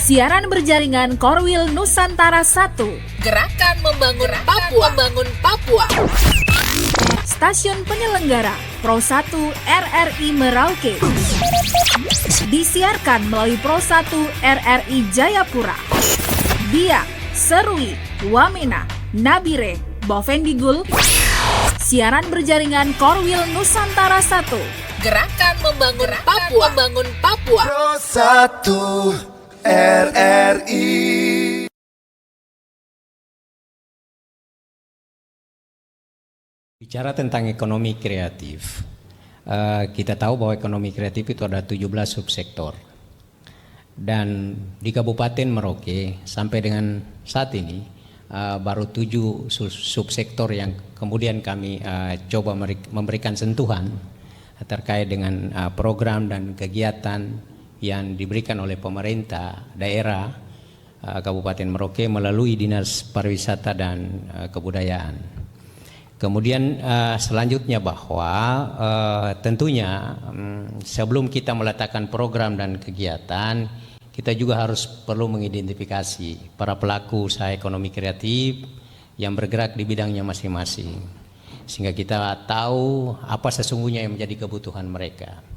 Siaran berjaringan Korwil Nusantara 1. Gerakan membangun Papua. Stasiun penyelenggara Pro 1 RRI Merauke. Disiarkan melalui Pro 1 RRI Jayapura. Biak, Serui, Wamena, Nabire, Bovendigul. Siaran berjaringan Korwil Nusantara 1. Gerakan membangun Papua. Pro 1 RRI. Bicara tentang ekonomi kreatif, kita tahu bahwa ekonomi kreatif itu ada 17 subsektor. Dan di Kabupaten Merauke sampai dengan saat ini baru 7 subsektor yang kemudian kami coba memberikan sentuhan terkait dengan program dan kegiatan yang diberikan oleh pemerintah daerah Kabupaten Merauke melalui Dinas Pariwisata dan Kebudayaan. Kemudian selanjutnya bahwa tentunya sebelum kita meletakkan program dan kegiatan, kita juga harus perlu mengidentifikasi para pelaku usaha ekonomi kreatif yang bergerak di bidangnya masing-masing, sehingga kita tahu apa sesungguhnya yang menjadi kebutuhan mereka.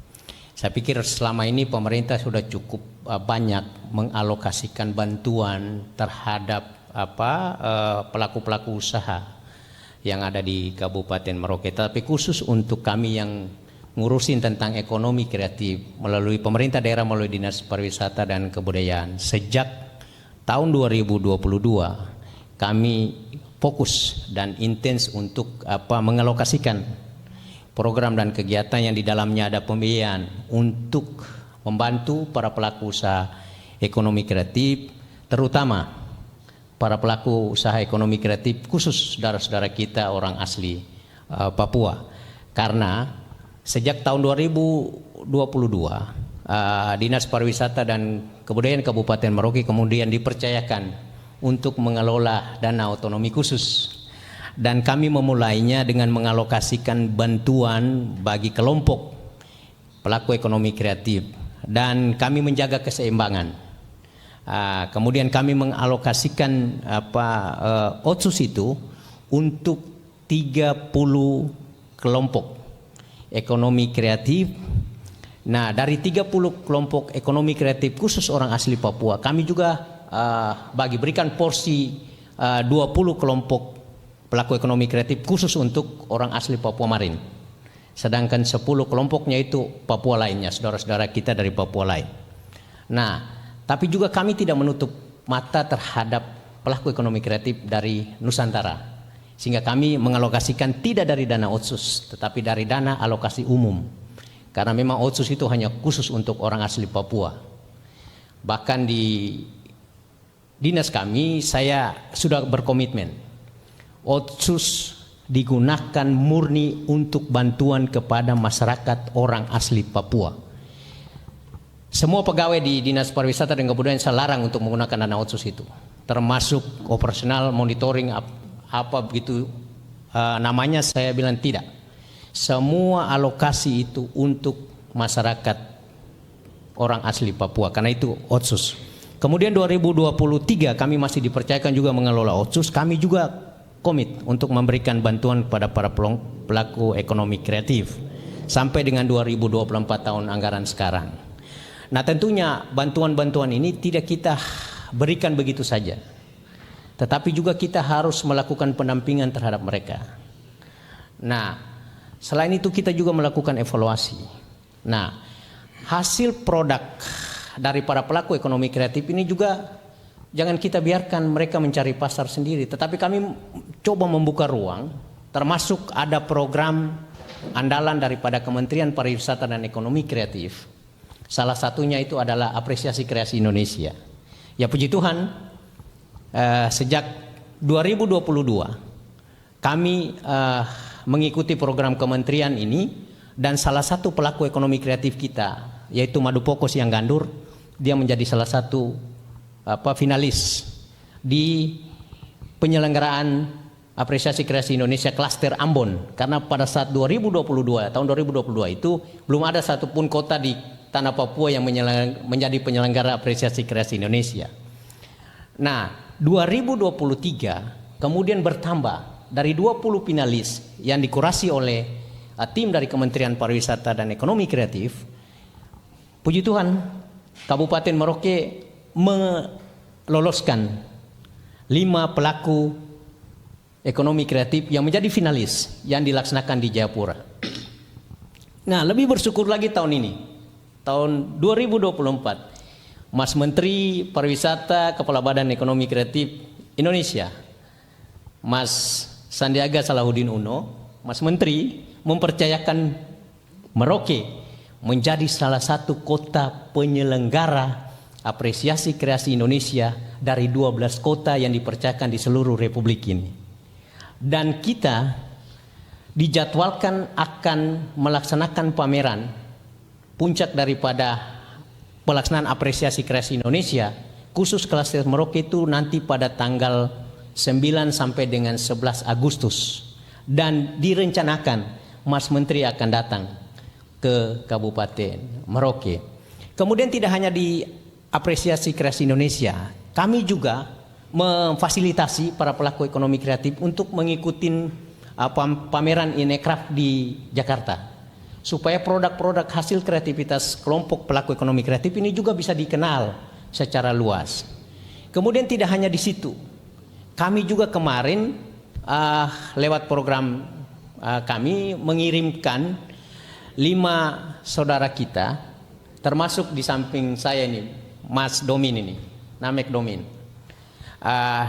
Saya pikir selama ini pemerintah sudah cukup banyak mengalokasikan bantuan terhadap pelaku-pelaku usaha yang ada di Kabupaten Merauke. Tapi khusus untuk kami yang ngurusin tentang ekonomi kreatif melalui pemerintah daerah melalui Dinas Pariwisata dan Kebudayaan, sejak tahun 2022 kami fokus dan intens untuk mengalokasikan program dan kegiatan yang di dalamnya ada pembiayaan untuk membantu para pelaku usaha ekonomi kreatif, terutama para pelaku usaha ekonomi kreatif khusus saudara-saudara kita orang asli Papua. Karena sejak tahun 2022 Dinas Pariwisata dan Kebudayaan Kabupaten Merauke kemudian dipercayakan untuk mengelola dana otonomi khusus. Dan kami memulainya dengan mengalokasikan bantuan bagi kelompok pelaku ekonomi kreatif, dan kami menjaga keseimbangan. Kemudian kami mengalokasikan otsus itu untuk 30 kelompok ekonomi kreatif. Nah, dari 30 kelompok ekonomi kreatif khusus orang asli Papua, kami juga berikan porsi 20 kelompok pelaku ekonomi kreatif khusus untuk orang asli Papua Marin. Sedangkan 10 kelompoknya itu Papua lainnya, saudara-saudara kita dari Papua lain. Nah, tapi juga kami tidak menutup mata terhadap pelaku ekonomi kreatif dari Nusantara. Sehingga kami mengalokasikan tidak dari dana otsus, tetapi dari dana alokasi umum. Karena memang otsus itu hanya khusus untuk orang asli Papua. Bahkan di dinas kami, saya sudah berkomitmen otsus digunakan murni untuk bantuan kepada masyarakat orang asli Papua. Semua pegawai di Dinas Pariwisata dan Kebudayaan saya larang untuk menggunakan dana otsus itu, termasuk operasional, monitoring, apa begitu namanya, saya bilang tidak. Semua alokasi itu untuk masyarakat orang asli Papua, karena itu otsus. Kemudian 2023 kami masih dipercayakan juga mengelola otsus. Kami juga komit untuk memberikan bantuan kepada para pelaku ekonomi kreatif sampai dengan 2024 tahun anggaran sekarang. Nah, tentunya bantuan-bantuan ini tidak kita berikan begitu saja, tetapi juga kita harus melakukan pendampingan terhadap mereka. Nah, selain itu kita juga melakukan evaluasi. Nah, hasil produk dari para pelaku ekonomi kreatif ini juga jangan kita biarkan mereka mencari pasar sendiri, tetapi kami coba membuka ruang, termasuk ada program andalan daripada Kementerian Pariwisata dan Ekonomi Kreatif. Salah satunya itu adalah Apresiasi Kreasi Indonesia. Ya, puji Tuhan, sejak 2022 kami mengikuti program kementerian ini, dan salah satu pelaku ekonomi kreatif kita yaitu Madupoko Siang Gandur, dia menjadi salah satu finalis di penyelenggaraan Apresiasi Kreasi Indonesia Klaster Ambon. Karena pada saat tahun 2022 itu belum ada satupun kota di Tanah Papua yang menjadi penyelenggara apresiasi kreasi Indonesia. Nah, 2023 kemudian bertambah dari 20 finalis yang dikurasi oleh tim dari Kementerian Pariwisata dan Ekonomi Kreatif. Puji Tuhan, Kabupaten Merauke meloloskan 5 pelaku ekonomi kreatif yang menjadi finalis yang dilaksanakan di Jayapura. Nah, lebih bersyukur lagi tahun ini. Tahun 2024, Mas Menteri Pariwisata, Kepala Badan Ekonomi Kreatif Indonesia, Mas Sandiaga Salahuddin Uno, Mas Menteri mempercayakan Merauke menjadi salah satu kota penyelenggara apresiasi kreasi Indonesia dari 12 kota yang dipercayakan di seluruh Republik ini. Dan kita dijadwalkan akan melaksanakan pameran puncak daripada pelaksanaan apresiasi kreasi Indonesia khusus klaster Merauke itu nanti pada tanggal 9 sampai dengan 11 Agustus, dan direncanakan Mas Menteri akan datang ke Kabupaten Merauke. Kemudian tidak hanya di apresiasi kreasi Indonesia, kami juga memfasilitasi para pelaku ekonomi kreatif untuk mengikuti pameran Inekraf di Jakarta, supaya produk-produk hasil kreativitas kelompok pelaku ekonomi kreatif ini juga bisa dikenal secara luas. Kemudian tidak hanya di situ, kami juga kemarin lewat program kami mengirimkan 5 saudara kita, termasuk di samping saya ini, Mas Domin ini, Namek Domin.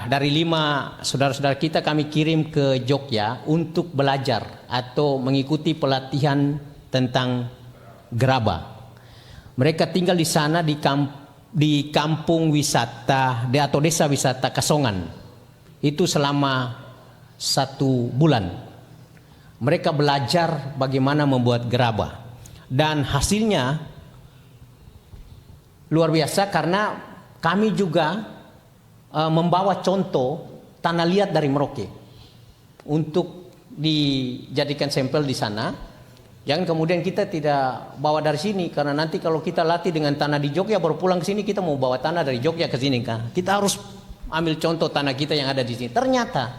Dari 5 saudara-saudara kita kami kirim ke Jogja untuk belajar atau mengikuti pelatihan tentang gerabah. Mereka tinggal di sana di kampung wisata atau desa wisata Kasongan. Itu selama 1 bulan. Mereka belajar bagaimana membuat gerabah. Dan hasilnya luar biasa karena kami juga membawa contoh tanah liat dari Merauke untuk dijadikan sampel di sana. Jangan kemudian kita tidak bawa dari sini, karena nanti kalau kita latih dengan tanah di Jogja baru pulang ke sini kita mau bawa tanah dari Jogja ke sini kan. Kita harus ambil contoh tanah kita yang ada di sini. Ternyata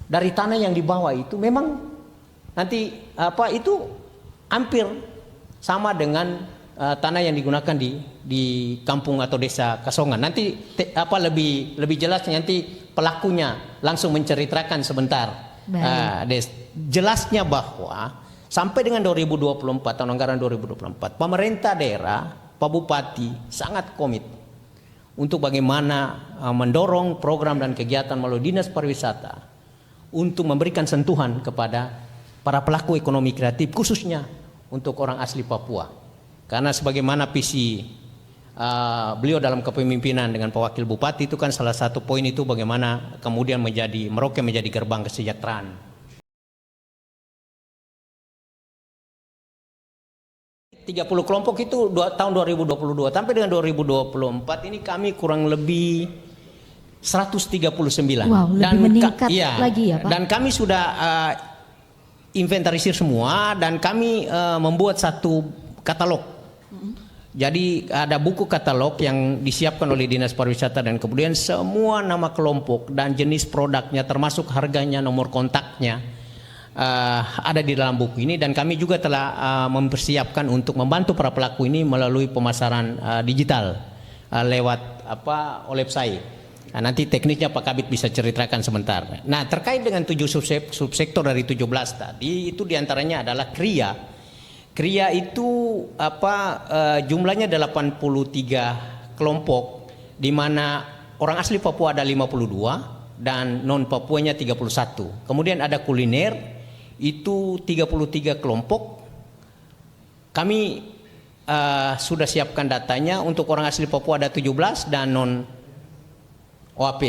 dari tanah yang dibawa itu memang nanti itu hampir sama dengan tanah yang digunakan di kampung atau desa Kasongan. Nanti lebih jelas nanti pelakunya langsung menceritakan sebentar. Jelasnya bahwa sampai dengan 2024, tahun anggaran 2024, pemerintah daerah, Pak Bupati sangat komit untuk bagaimana mendorong program dan kegiatan melalui Dinas Pariwisata untuk memberikan sentuhan kepada para pelaku ekonomi kreatif, khususnya untuk orang asli Papua. Karena sebagaimana visi beliau dalam kepemimpinan dengan Pak Wakil Bupati itu kan salah satu poin itu bagaimana kemudian Merauke menjadi gerbang kesejahteraan. 30 kelompok itu tahun 2022 sampai dengan 2024 ini kami kurang lebih 139. Wow, dan lebih meningkat lagi ya Pak. Dan kami sudah inventarisir semua dan kami membuat satu katalog. Jadi ada buku katalog yang disiapkan oleh Dinas Pariwisata dan kemudian semua nama kelompok dan jenis produknya termasuk harganya, nomor kontaknya ada di dalam buku ini, dan kami juga telah mempersiapkan untuk membantu para pelaku ini melalui pemasaran digital lewat website. Nah, nanti tekniknya Pak Kabit bisa ceritakan sebentar. Nah, terkait dengan 7 subsektor dari 17 tadi, itu diantaranya adalah kriya. Kriya itu jumlahnya 83 kelompok, di mana orang asli Papua ada 52 dan non Papuanya 31. Kemudian ada kuliner, itu 33 kelompok. Kami sudah siapkan datanya. Untuk orang asli Papua ada 17 dan non OAP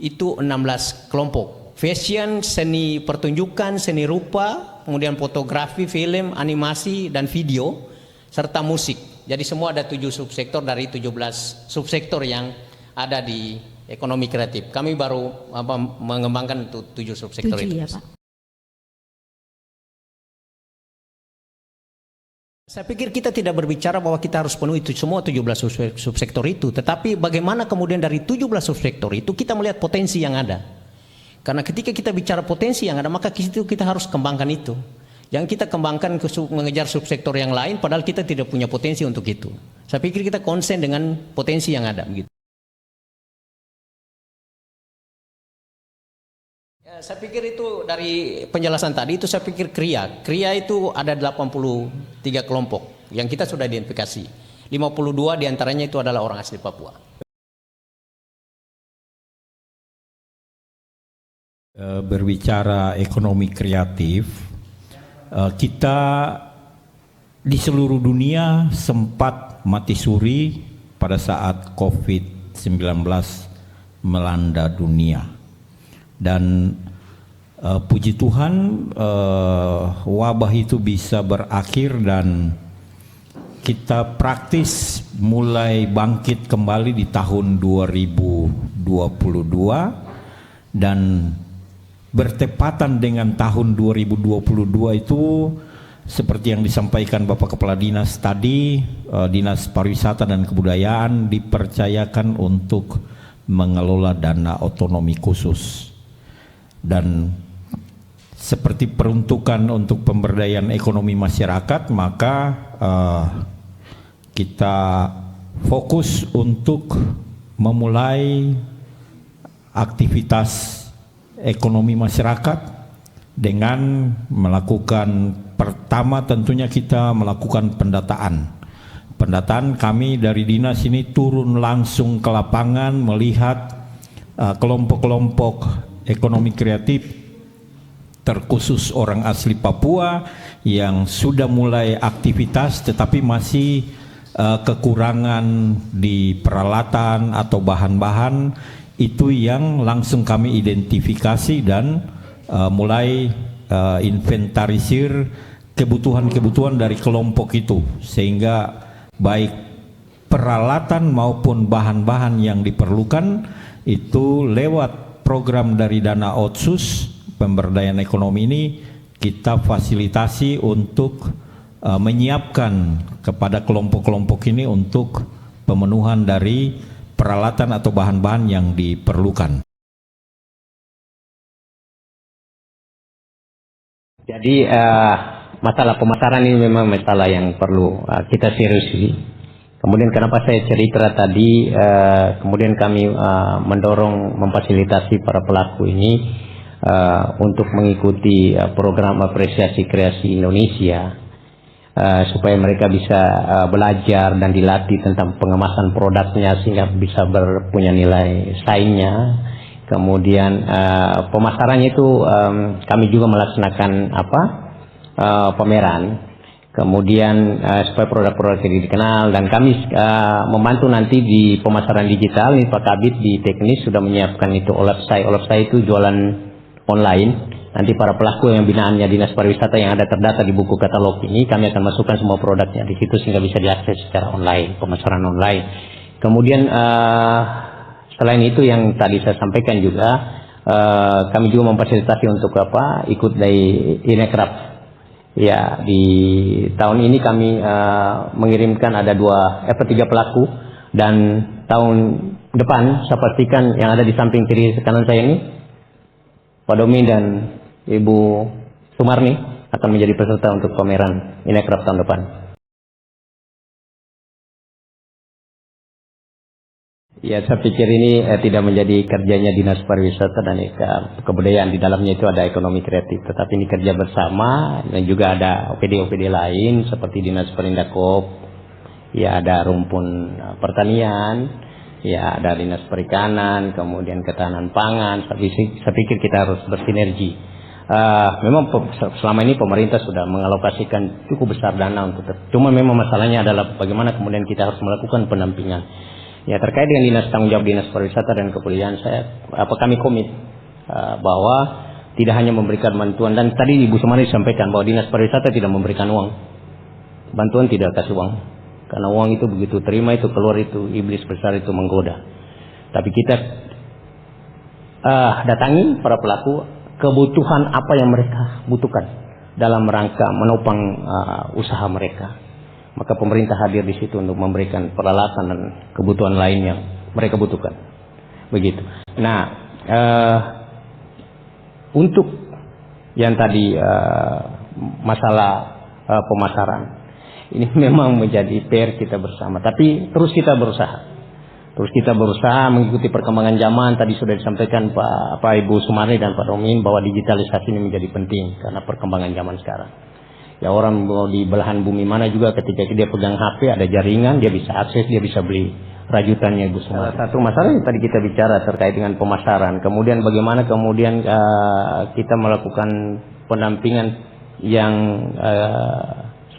itu 16 kelompok. Fashion, seni pertunjukan, seni rupa, kemudian fotografi, film, animasi dan video serta musik. Jadi semua ada 7 subsektor dari 17 subsektor yang ada di ekonomi kreatif. Kami baru mengembangkan untuk 7 subsektor 7 itu. ya Pak. Saya pikir kita tidak berbicara bahwa kita harus penuhi itu semua 17 subsektor itu, tetapi bagaimana kemudian dari 17 subsektor itu kita melihat potensi yang ada. Karena ketika kita bicara potensi yang ada, maka itu kita harus kembangkan itu. Yang kita kembangkan mengejar subsektor yang lain, padahal kita tidak punya potensi untuk itu. Saya pikir kita konsen dengan potensi yang ada, begitu. Saya pikir itu dari penjelasan tadi itu saya pikir KRIA itu ada 83 kelompok yang kita sudah identifikasi. 52 diantaranya itu adalah orang asli Papua. Berbicara ekonomi kreatif, kita di seluruh dunia sempat mati suri pada saat COVID-19 melanda dunia. Dan puji Tuhan wabah itu bisa berakhir dan kita praktis mulai bangkit kembali di tahun 2022 dan bertepatan dengan tahun 2022 itu seperti yang disampaikan Bapak Kepala Dinas tadi, Dinas Pariwisata dan Kebudayaan dipercayakan untuk mengelola dana otonomi khusus. Dan seperti peruntukan untuk pemberdayaan ekonomi masyarakat, maka kita fokus untuk memulai aktivitas ekonomi masyarakat dengan melakukan, pertama tentunya kita melakukan pendataan. Pendataan kami dari dinas ini turun langsung ke lapangan melihat kelompok-kelompok ekonomi kreatif terkhusus orang asli Papua yang sudah mulai aktivitas tetapi masih kekurangan di peralatan atau bahan-bahan, itu yang langsung kami identifikasi dan mulai inventarisir kebutuhan-kebutuhan dari kelompok itu, sehingga baik peralatan maupun bahan-bahan yang diperlukan itu lewat program dari dana otsus pemberdayaan ekonomi ini kita fasilitasi untuk menyiapkan kepada kelompok-kelompok ini untuk pemenuhan dari peralatan atau bahan-bahan yang diperlukan. Jadi masalah pemasaran ini memang masalah yang perlu kita seriusi. Kemudian kenapa saya cerita tadi, kemudian kami mendorong, memfasilitasi para pelaku ini untuk mengikuti program apresiasi kreasi Indonesia, supaya mereka bisa belajar dan dilatih tentang pengemasan produknya sehingga bisa berpunya nilai saingnya. Kemudian pemasarannya itu kami juga melaksanakan pameran. Kemudian supaya produk-produk ini dikenal, dan kami membantu nanti di pemasaran digital. Ini Pak Kabit di teknis sudah menyiapkan itu Olapsai. Olapsai itu jualan online. Nanti para pelaku yang binaannya Dinas Pariwisata yang ada terdata di buku katalog ini, kami akan masukkan semua produknya di situ sehingga bisa diakses secara online, pemasaran online. Kemudian selain itu yang tadi saya sampaikan juga, kami juga memfasilitasi untuk ikut dari Inekraf. Ya, di tahun ini kami mengirimkan ada 3 pelaku, dan tahun depan saya pastikan yang ada di samping kiri kanan saya ini, Pak Domi dan Ibu Sumarni akan menjadi peserta untuk pameran Inekraf tahun depan. Ya, saya pikir ini tidak menjadi kerjanya Dinas Pariwisata dan Kebudayaan. Di dalamnya itu ada ekonomi kreatif, tetapi ini kerja bersama, dan juga ada OPD-OPD lain seperti Dinas Perindakop, ya ada Rumpun Pertanian, ya ada Dinas Perikanan, kemudian Ketahanan Pangan. Saya pikir kita harus bersinergi. Memang selama ini pemerintah sudah mengalokasikan cukup besar dana untuk cuma memang masalahnya adalah bagaimana kemudian kita harus melakukan pendampingan. Ya, terkait dengan Dinas Tanggung Jawab Dinas Pariwisata dan Kebudayaan, kami komit bahwa tidak hanya memberikan bantuan, dan tadi Ibu Sumari sampaikan bahwa Dinas Pariwisata tidak memberikan uang, bantuan tidak kasih uang, karena uang itu begitu terima itu keluar itu iblis besar itu menggoda. Tapi kita datangi para pelaku, kebutuhan apa yang mereka butuhkan dalam rangka menopang usaha mereka. Maka pemerintah hadir di situ untuk memberikan peralatan dan kebutuhan lain yang mereka butuhkan. Begitu. Nah, untuk yang tadi masalah pemasaran, ini memang menjadi PR kita bersama. Tapi terus kita berusaha. Mengikuti perkembangan zaman. Tadi sudah disampaikan Pak Ibu Sumarni dan Pak Romin bahwa digitalisasi ini menjadi penting karena perkembangan zaman sekarang. Ya, orang mau di belahan bumi mana juga ketika dia pegang HP ada jaringan, dia bisa akses, dia bisa beli rajutannya Ibu Sumarni. Salah satu masalah yang tadi kita bicara terkait dengan pemasaran. Kemudian bagaimana kita melakukan pendampingan yang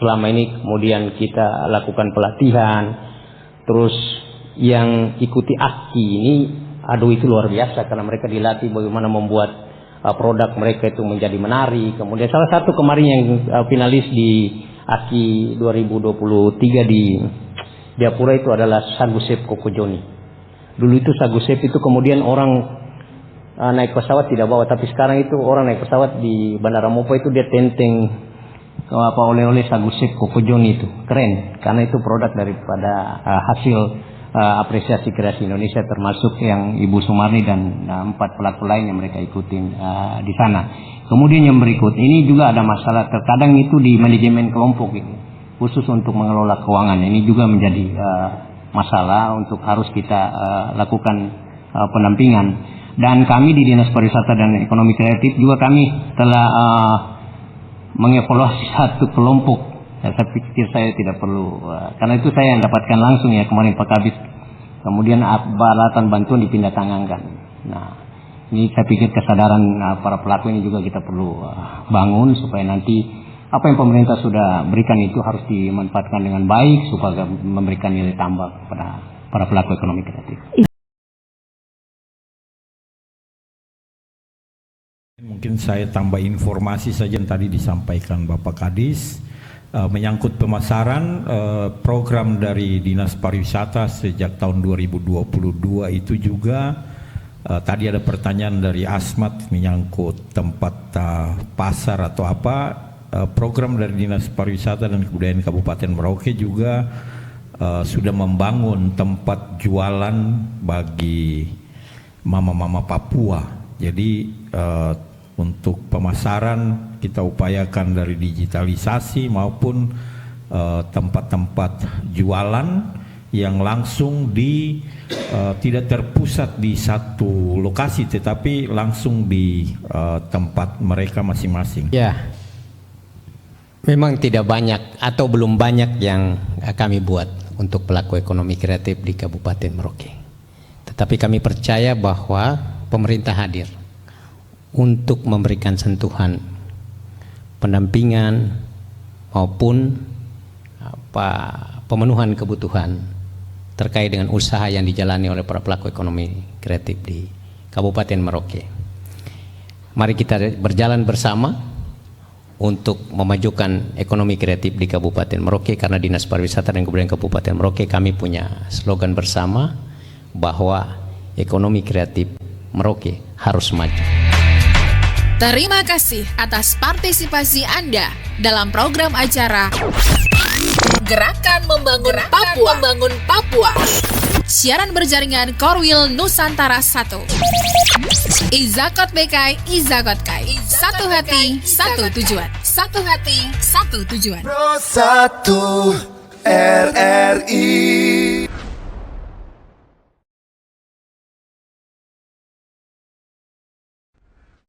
selama ini kemudian kita lakukan pelatihan, terus yang ikuti AKI ini, itu luar biasa karena mereka dilatih bagaimana membuat produk mereka itu menjadi menarik. Kemudian salah satu kemarin yang finalis di AKI 2023 di Jayapura itu adalah Sagu Sep Kokojoni. Dulu itu Sagu Sep itu kemudian orang naik pesawat tidak bawa, tapi sekarang itu orang naik pesawat di Bandara Mopo itu dia tenteng oleh-oleh Sagu Sep Kokojoni. Itu keren karena itu produk daripada hasil apresiasi kreasi Indonesia, termasuk yang Ibu Sumarni dan 4 pelaku lain yang mereka ikutin di sana. Kemudian yang berikut ini juga ada masalah terkadang itu di manajemen kelompok ini, khusus untuk mengelola keuangan. Ini juga menjadi masalah untuk harus kita lakukan pendampingan. Dan kami di Dinas Pariwisata dan Ekonomi Kreatif juga kami telah mengevaluasi satu kelompok. Saya pikir saya tidak perlu, karena itu saya yang dapatkan langsung ya kemarin Pak Kabis. Kemudian peralatan bantuan dipindah tangankan. Nah, ini saya pikir kesadaran para pelaku ini juga kita perlu bangun supaya nanti apa yang pemerintah sudah berikan itu harus dimanfaatkan dengan baik supaya memberikan nilai tambah kepada para pelaku ekonomi kreatif. Mungkin saya tambah informasi saja yang tadi disampaikan Bapak Kadis. Menyangkut pemasaran, program dari Dinas Pariwisata sejak tahun 2022 itu juga tadi ada pertanyaan dari Asmat menyangkut tempat pasar atau apa. Program dari Dinas Pariwisata dan Kebudayaan Kabupaten Merauke juga sudah membangun tempat jualan bagi mama-mama Papua. Jadi untuk pemasaran kita upayakan dari digitalisasi maupun tempat-tempat jualan yang langsung tidak terpusat di satu lokasi tetapi langsung di tempat mereka masing-masing. Ya, memang tidak banyak atau belum banyak yang kami buat untuk pelaku ekonomi kreatif di Kabupaten Merauke. Tetapi kami percaya bahwa pemerintah hadir untuk memberikan sentuhan pendampingan maupun pemenuhan kebutuhan terkait dengan usaha yang dijalani oleh para pelaku ekonomi kreatif di Kabupaten Merauke. Mari kita berjalan bersama untuk memajukan ekonomi kreatif di Kabupaten Merauke, karena Dinas Pariwisata dan Kebudayaan Kabupaten Merauke kami punya slogan bersama bahwa ekonomi kreatif Merauke harus maju. Terima kasih atas partisipasi Anda dalam program acara Gerakan Membangun Papua. Siaran berjaringan Korwil Nusantara 1. Izakot BK, Izakot Kai. Satu hati, satu tujuan. Satu hati, satu tujuan. Pro 1 RRI.